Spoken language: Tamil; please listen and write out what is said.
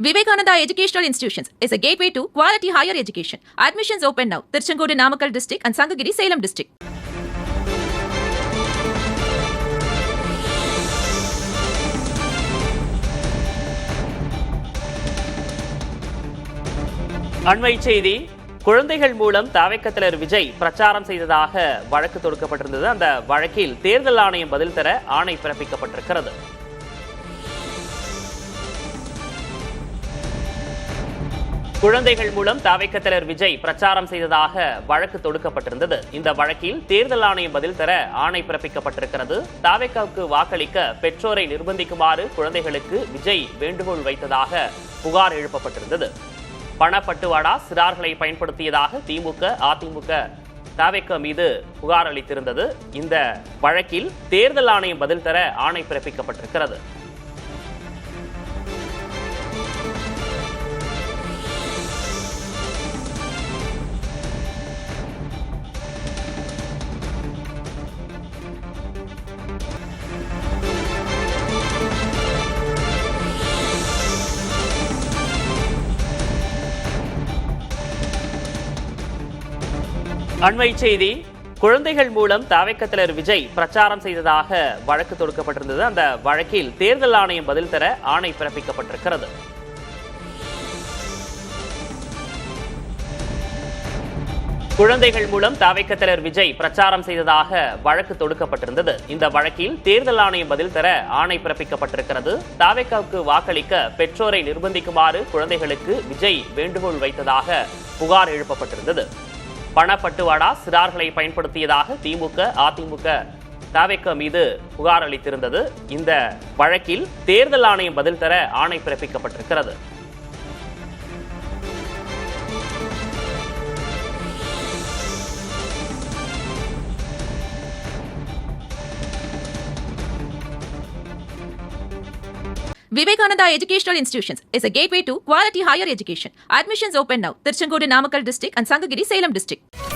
Vivekananda Educational Institutions is a gateway to quality higher education. Admissions open now. Tiruchengodu Namakkal district and Sangagiri Salem district. அண்மை செய்தி. குழந்தைகள் மூலம் தவிக தலைவர் விஜய் பிரச்சாரம் செய்ததாக வழக்கு தொடுக்கப்பட்டிருந்தது. அந்த வழக்கில் தேர்தல் ஆணையம் பதில் தர ஆணை பிறப்பிக்கப்பட்டிருக்கிறது. குழந்தைகள் மூலம் தவிக தலைவர் விஜய் பிரச்சாரம் செய்ததாக வழக்கு தொடுக்கப்பட்டிருந்தது. இந்த வழக்கில் தேர்தல் ஆணையம் பதில் தர ஆணை பிறப்பிக்கப்பட்டிருக்கிறது. தவிகவுக்கு வாக்களிக்க பெற்றோரை நிர்பந்திக்குமாறு குழந்தைகளுக்கு விஜய் வேண்டுகோள் வைத்ததாக புகார் எழுப்பப்பட்டிருந்தது. பணப்பட்டுவாடா சிறார்களை பயன்படுத்தியதாக திமுக, அதிமுக தவிக மீது புகார் அளித்திருந்தது. இந்த வழக்கில் தேர்தல் ஆணையம் பதில் தர ஆணை பிறப்பிக்கப்பட்டிருக்கிறது. அண்மை செய்தி. குழந்தைகள் மூலம் தவிக தலைவர் விஜய் பிரச்சாரம் செய்ததாக வழக்கு தொடுக்கப்பட்டிருந்தது. அந்த வழக்கில் தேர்தல் ஆணையம் பதில் தர ஆணை பிறப்பிக்கப்பட்டிருக்கிறது. குழந்தைகள் மூலம் தவிக தலைவர் விஜய் பிரச்சாரம் செய்ததாக வழக்கு தொடுக்கப்பட்டிருந்தது. இந்த வழக்கில் தேர்தல் ஆணையம் பதில் தர ஆணை பிறப்பிக்கப்பட்டிருக்கிறது. தவிகவுக்கு வாக்களிக்க பெற்றோரை நிர்பந்திக்குமாறு குழந்தைகளுக்கு விஜய் வேண்டுகோள் வைத்ததாக புகார் எழுப்பப்பட்டிருந்தது. பணப்பட்டுவாடா சிறார்களை பயன்படுத்தியதாக திமுக, அதிமுக தவிக மீது புகார் அளித்திருந்தது. இந்த வழக்கில் தேர்தல் ஆணையம் பதில் தர ஆணை பிறப்பிக்கப்பட்டிருக்கிறது. Vivekananda Educational Institutions is a gateway to quality higher education. Admissions open now. Tiruchengodu Namakkal district and Sangagiri Salem district.